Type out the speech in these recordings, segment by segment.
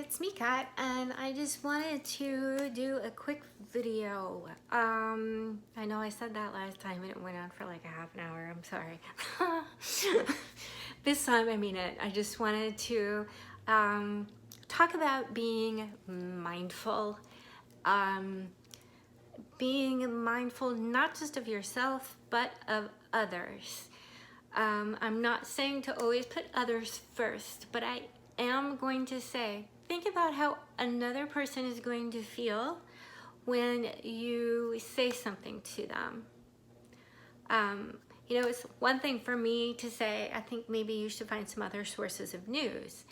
it's me, Kat, and I just wanted to do a quick video. I know I said that last time and it went on for like a half an hour. I'm sorry. This time I mean it. I just wanted to talk about being mindful. Being mindful not just of yourself, but of others. I'm not saying to always put others first, but I am going to say, think about how another person is going to feel when you say something to them. It's one thing for me to say, I think maybe you should find some other sources of news.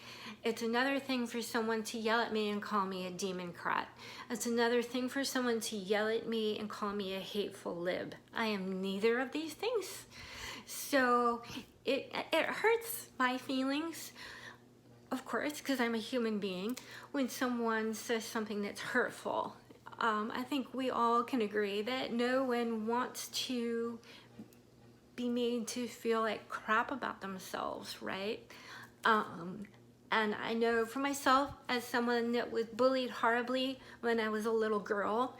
It's another thing for someone to yell at me and call me a democrat. It's another thing for someone to yell at me and call me a hateful lib. I am neither of these things. So it hurts my feelings, of course, because I'm a human being, when someone says something that's hurtful. I think we all can agree that no one wants to be made to feel like crap about themselves, right? And I know for myself, as someone that was bullied horribly when I was a little girl,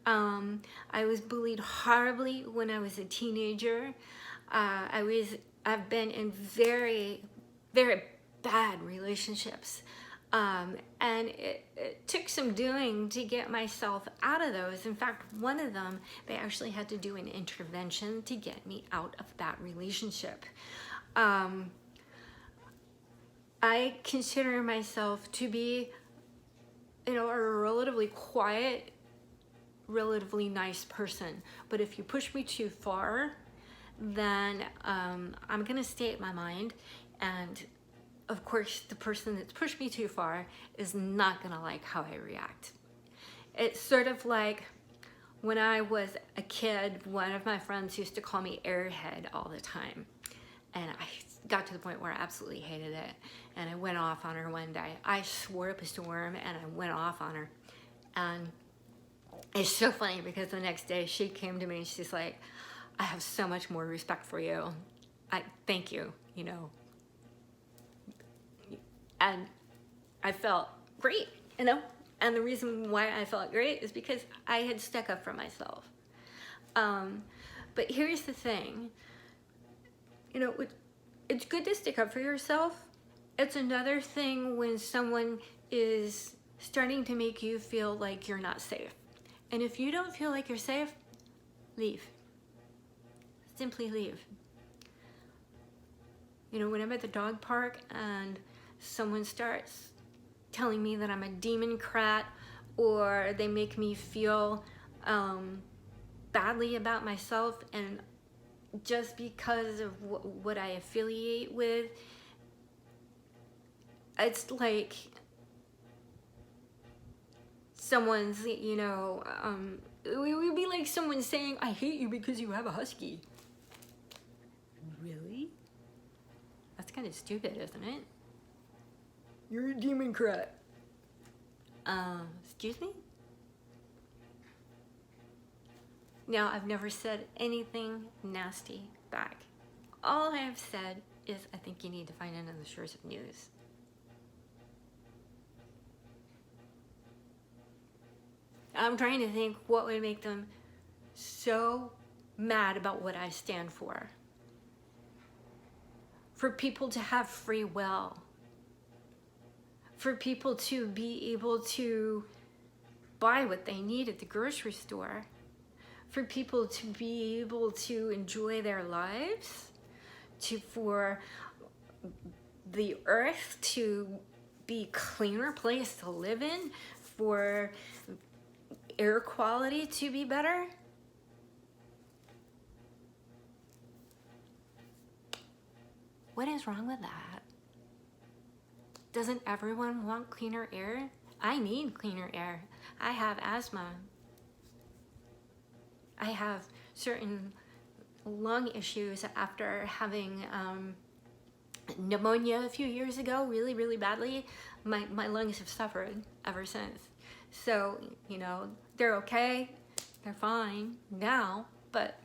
I was bullied horribly when I was a teenager. I've been in very, very bad relationships. And it took some doing to get myself out of those. In fact, one of them, they actually had to do an intervention to get me out of that relationship. I consider myself to be, a relatively quiet, relatively nice person. But if you push me too far, then I'm gonna stay at my mind, and of course the person that's pushed me too far is not gonna like how I react. It's sort of like when I was a kid, one of my friends used to call me airhead all the time, and I got to the point where I absolutely hated it, and I went off on her one day. I swore up a storm and I went off on her, and it's so funny because the next day she came to me and she's like, I have so much more respect for you. Thank you, And I felt great, And the reason why I felt great is because I had stuck up for myself. But here's the thing, it's good to stick up for yourself. It's another thing when someone is starting to make you feel like you're not safe. And if you don't feel like you're safe, leave. Simply leave. When I'm at the dog park and someone starts telling me that I'm a democrat, or they make me feel badly about myself, and just because of what I affiliate with, it's like someone's, it would be like someone saying, I hate you because you have a husky. Really? That's kind of stupid, isn't it? You're a democrat. Excuse me? Now, I've never said anything nasty back. All I have said is I think you need to find another source of news. I'm trying to think what would make them so mad about what I stand for. For people to have free will. For people to be able to buy what they need at the grocery store. For people to be able to enjoy their lives. For the earth to be a cleaner place to live in. For air quality to be better. What is wrong with that? Doesn't everyone want cleaner air? I need cleaner air. I have asthma. I have certain lung issues after having pneumonia a few years ago, really, really badly. My lungs have suffered ever since. So, they're okay, they're fine now, but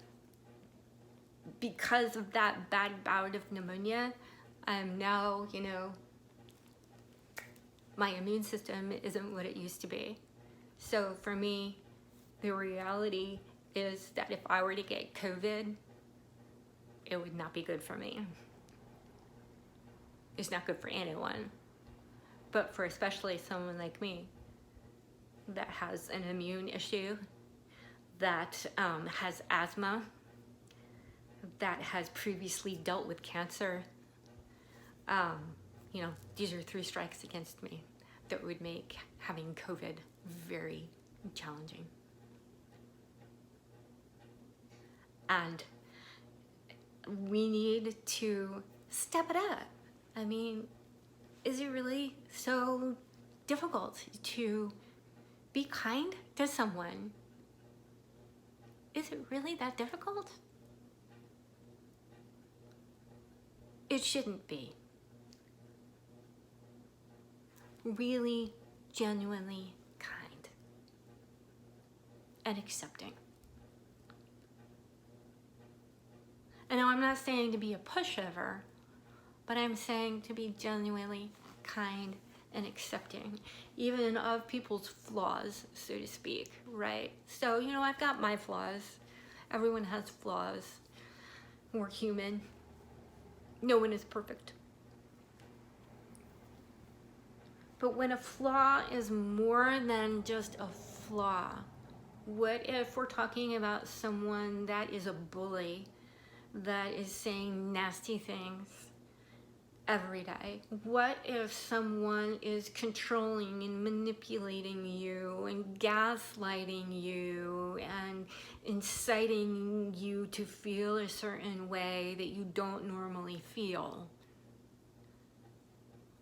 because of that bad bout of pneumonia, I'm now, my immune system isn't what it used to be. So for me, the reality is that if I were to get COVID, it would not be good for me. It's not good for anyone, but for especially someone like me that has an immune issue, that has asthma, that has previously dealt with cancer, you know, these are 3 strikes against me that would make having COVID very challenging. And we need to step it up. I mean, is it really so difficult to be kind to someone? Is it really that difficult? It shouldn't be. Really, genuinely kind and accepting. And now I'm not saying to be a pushover, but I'm saying to be genuinely kind and accepting, even of people's flaws, so to speak, right? So, you know, I've got my flaws. Everyone has flaws. We're human. No one is perfect. But when a flaw is more than just a flaw, what if we're talking about someone that is a bully, that is saying nasty things every day? What if someone is controlling and manipulating you and gaslighting you and inciting you to feel a certain way that you don't normally feel?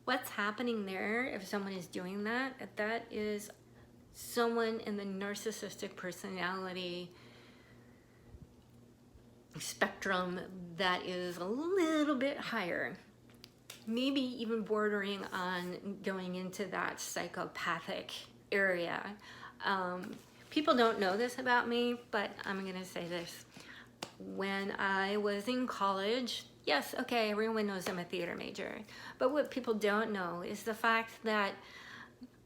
What's happening there if someone is doing that? That is someone in the narcissistic personality spectrum that is a little bit higher, maybe even bordering on going into that psychopathic area. People don't know this about me, but I'm gonna say this. When I was in college, yes, okay, everyone knows I'm a theater major, but what people don't know is the fact that,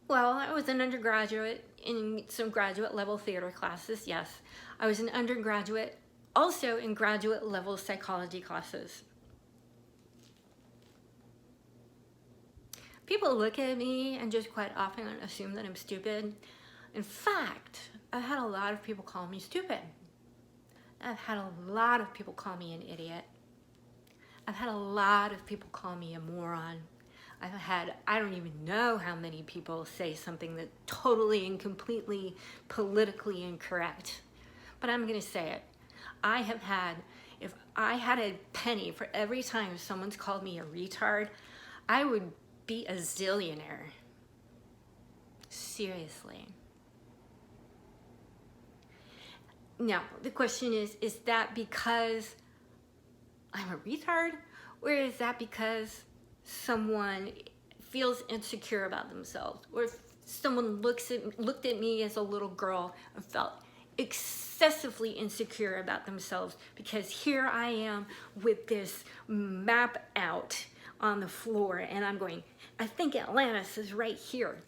well, I was an undergraduate in some graduate level theater classes, yes. I was an undergraduate also in graduate level psychology classes. People look at me and just quite often assume that I'm stupid. In fact, I've had a lot of people call me stupid. I've had a lot of people call me an idiot. I've had a lot of people call me a moron. I've had, I don't even know how many people say something that's totally and completely politically incorrect. But I'm gonna say it. I have had, if I had a penny for every time someone's called me a retard, I would be a zillionaire. Seriously. Now, the question is that because I'm a retard? Or is that because someone feels insecure about themselves? Or if someone looked at me as a little girl and felt excessively insecure about themselves because here I am with this map out on the floor and I'm going, I think Atlantis is right here.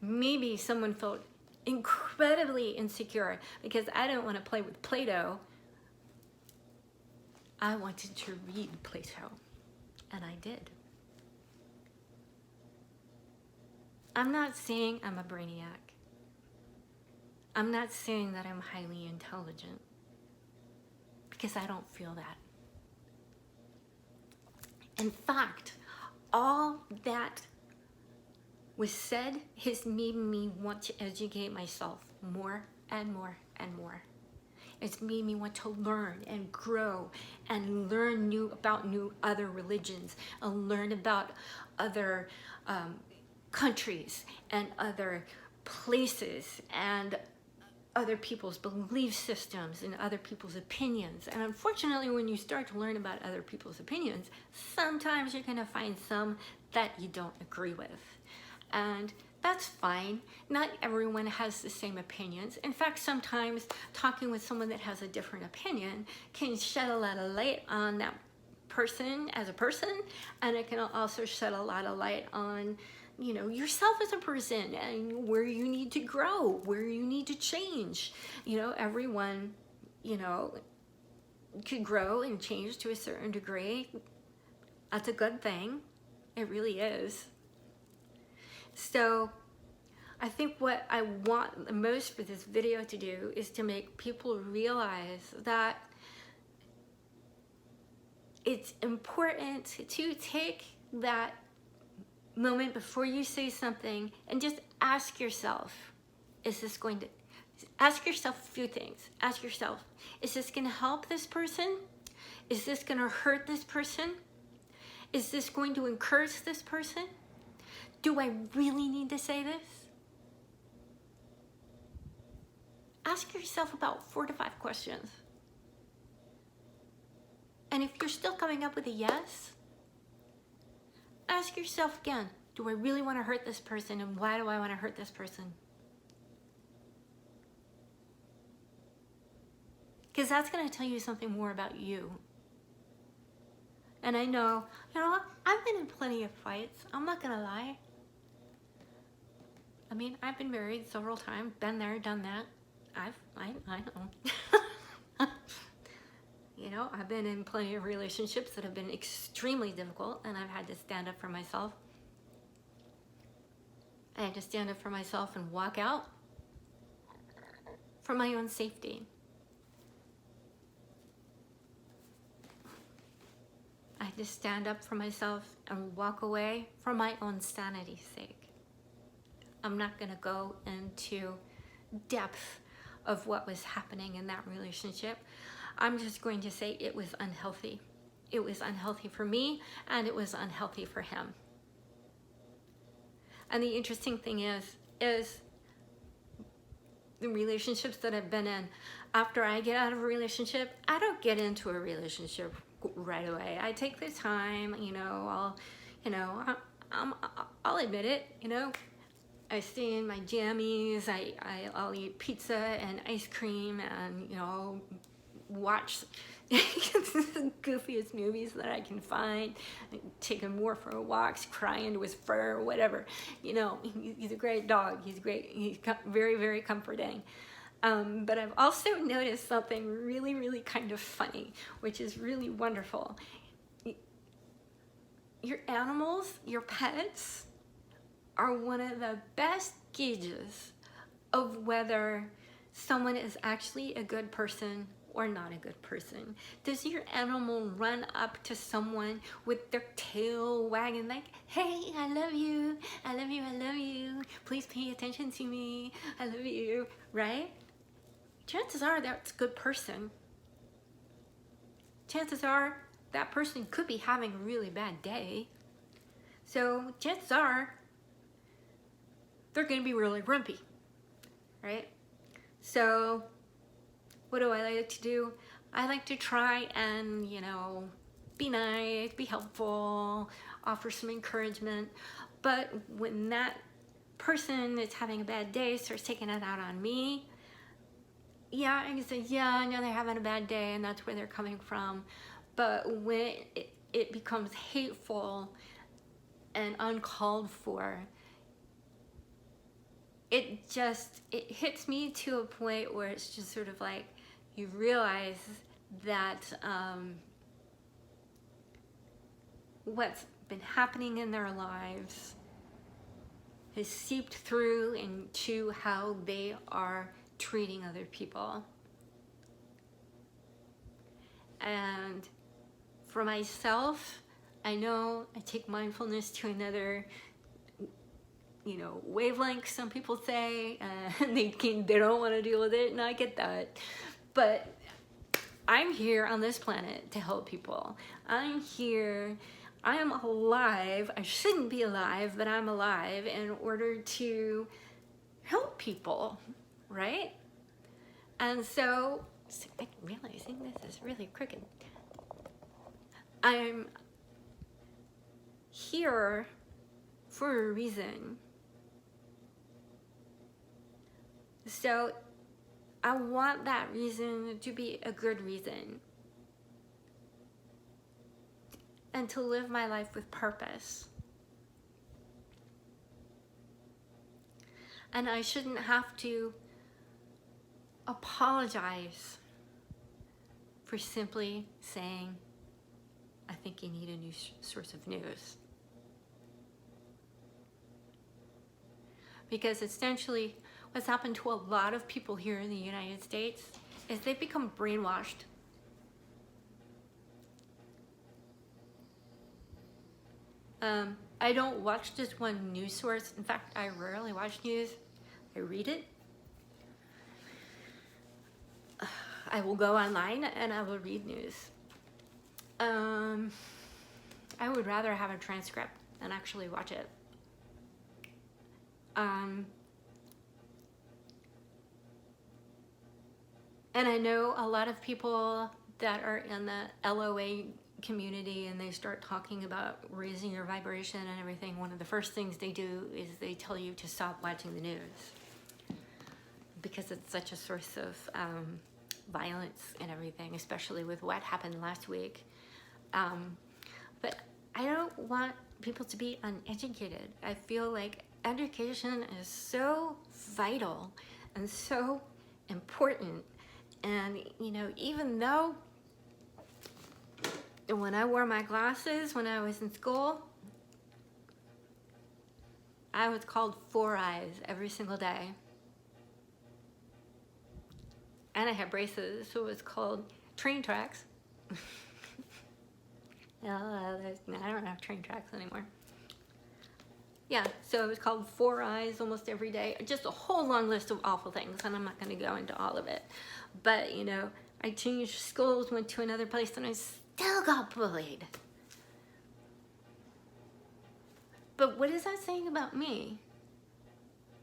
Maybe someone felt incredibly insecure because I didn't want to play with Play-Doh. I wanted to read Plato, and I did. I'm not saying I'm a brainiac. I'm not saying that I'm highly intelligent, because I don't feel that. In fact, all that was said has made me want to educate myself more and more and more. It's made me want to learn and grow and learn about other religions and learn about other countries and other places and other people's belief systems and other people's opinions. And unfortunately, when you start to learn about other people's opinions, sometimes you're gonna find some that you don't agree with. And that's fine. Not everyone has the same opinions. In fact, sometimes talking with someone that has a different opinion can shed a lot of light on that person as a person, and it can also shed a lot of light on, you know, yourself as a person and where you need to grow, where you need to change. You know, everyone, you know, could grow and change to a certain degree. That's a good thing. It really is. So I think what I want the most for this video to do is to make people realize that it's important to take that moment before you say something and just ask yourself, is this going to, ask yourself a few things. Ask yourself, is this going to help this person? Is this going to hurt this person? Is this going to encourage this person? Do I really need to say this? Ask yourself about 4 to 5 questions. And if you're still coming up with a yes, ask yourself again, do I really want to hurt this person, and why do I want to hurt this person? Because that's going to tell you something more about you. And I know, you know, I've been in plenty of fights. I'm not going to lie. I mean, I've been married several times, been there, done that. I know. You know, I've been in plenty of relationships that have been extremely difficult, and I've had to stand up for myself. I had to stand up for myself and walk out for my own safety. I had to stand up for myself and walk away for my own sanity's sake. I'm not going to go into depth of what was happening in that relationship. I'm just going to say it was unhealthy. It was unhealthy for me, and it was unhealthy for him. And the interesting thing is the relationships that I've been in, after I get out of a relationship, I don't get into a relationship right away. I take the time, you know, I'll admit it, you know, I stay in my jammies, I'll eat pizza and ice cream and, you know, watch the goofiest movies that I can find, take him more for walks, cry into his fur, whatever. You know, he's a great dog. He's great. He's very, very comforting. But I've also noticed something really, really kind of funny, which is really wonderful. Your animals, your pets, are one of the best gauges of whether someone is actually a good person or not a good person. Does your animal run up to someone with their tail wagging like, hey, I love you, I love you, I love you, please pay attention to me, I love you, right? Chances are that's a good person. Chances are that person could be having a really bad day. So chances are they're going to be really grumpy, right? So what do I like to do? I like to try and, you know, be nice, be helpful, offer some encouragement. But when that person that's having a bad day starts taking it out on me, yeah, I can say, yeah, I know they're having a bad day and that's where they're coming from. But when it becomes hateful and uncalled for, it hits me to a point where it's just sort of like, you realize that what's been happening in their lives has seeped through into how they are treating other people. And for myself, I know I take mindfulness to another, you know, wavelength, some people say, and they don't want to deal with it, and I get that. But I'm here on this planet to help people. I'm here, I am alive, I shouldn't be alive, but I'm alive in order to help people, right? And so, I'm realizing this is really crooked. I'm here for a reason. So I want that reason to be a good reason. and to live my life with purpose. And I shouldn't have to apologize for simply saying, I think you need a new source of news. Because essentially, what's happened to a lot of people here in the United States is they've become brainwashed. I don't watch just one news source. In fact, I rarely watch news. I read it. I will go online and I will read news. I would rather have a transcript than actually watch it. And I know a lot of people that are in the LOA community and they start talking about raising your vibration and everything. One of the first things they do is they tell you to stop watching the news because it's such a source of violence and everything, especially with what happened last week. But I don't want people to be uneducated. I feel like education is so vital and so important. And, you know, even though when I wore my glasses when I was in school, I was called Four Eyes every single day. And I had braces, so it was called Train Tracks. I don't have train tracks anymore. Yeah, so it was called Four Eyes almost every day. Just a whole long list of awful things, and I'm not going to go into all of it. But, you know, I changed schools, went to another place, and I still got bullied. But what is that saying about me?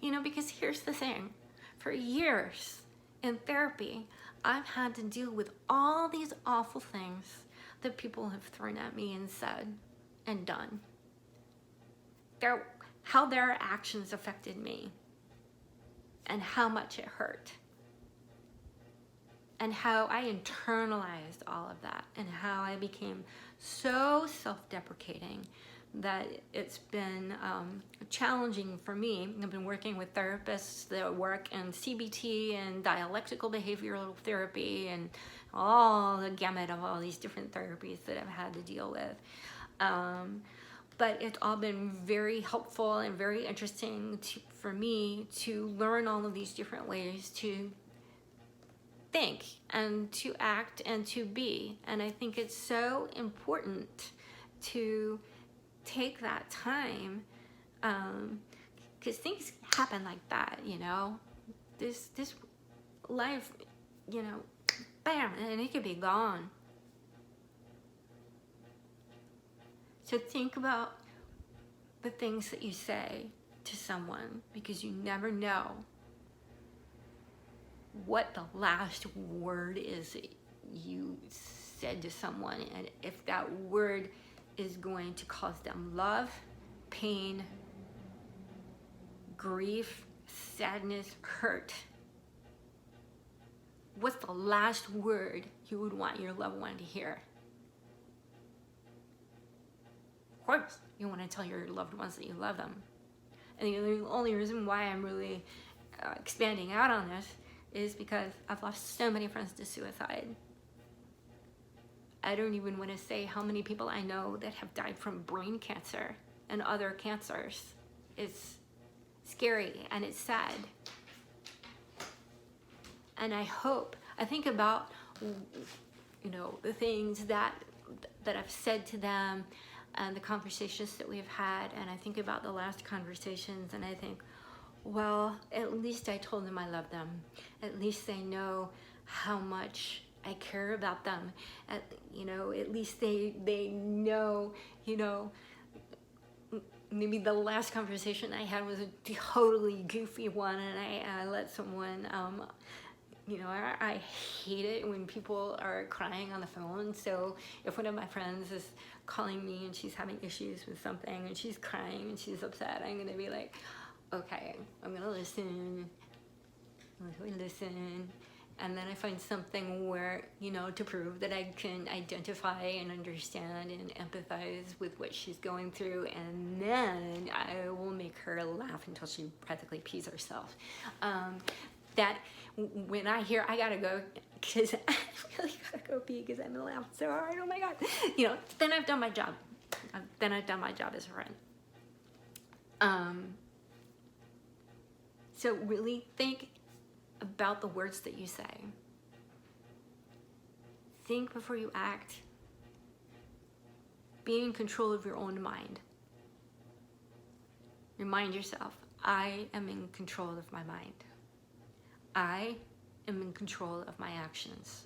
You know, because here's the thing. For years in therapy, I've had to deal with all these awful things that people have thrown at me and said and done. How their actions affected me and how much it hurt. And how I internalized all of that and how I became so self-deprecating that it's been challenging for me. I've been working with therapists that work in CBT and dialectical behavioral therapy and all the gamut of all these different therapies that I've had to deal with. But it's all been very helpful and very interesting for me to learn all of these different ways to think and to act and to be. And I think it's so important to take that time, because things happen like that, you know. This life, you know, bam, and it could be gone. So think about the things that you say to someone, because you never know what the last word is that you said to someone, and if that word is going to cause them love, pain, grief, sadness, hurt. What's the last word you would want your loved one to hear? Of course, you want to tell your loved ones that you love them. And the only reason why I'm really expanding out on this is because I've lost so many friends to suicide. I don't even want to say how many people I know that have died from brain cancer and other cancers. It's scary and it's sad. And I think about, you know, the things that I've said to them and the conversations that we've had, and I think about the last conversations and I think, well, at least I told them I love them. At least they know how much I care about them. At least they know, you know, maybe the last conversation I had was a totally goofy one, and I let someone, you know, I hate it when people are crying on the phone. So if one of my friends is calling me and she's having issues with something and she's crying and she's upset, I'm gonna be like, okay, I'm gonna listen, And then I find something where, you know, to prove that I can identify and understand and empathize with what she's going through. And then I will make her laugh until she practically pees herself. That when I hear I gotta go, because I really gotta go pee because I'm laughing so hard, oh my God. You know, then I've done my job. Then I've done my job as a friend. So really think about the words that you say. Think before you act. Be in control of your own mind. Remind yourself, I am in control of my mind. I am in control of my actions.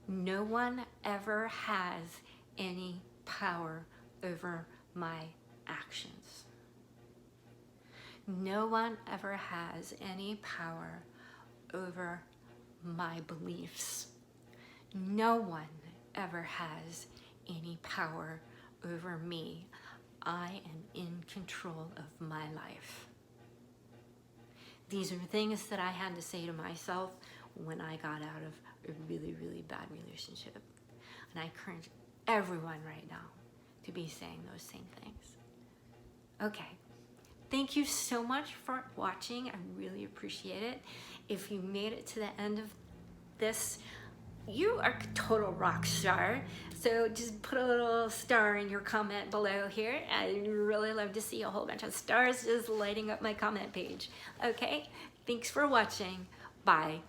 No one ever has any power over my actions. No one ever has any power over my beliefs. No one ever has any power over me. I am in control of my life. These are things that I had to say to myself when I got out of a really, really bad relationship. And I encourage everyone right now to be saying those same things. Okay. Thank you so much for watching. I really appreciate it. If you made it to the end of this, you are a total rock star. So just put a little star in your comment below here. I'd really love to see a whole bunch of stars just lighting up my comment page. Okay, thanks for watching. Bye.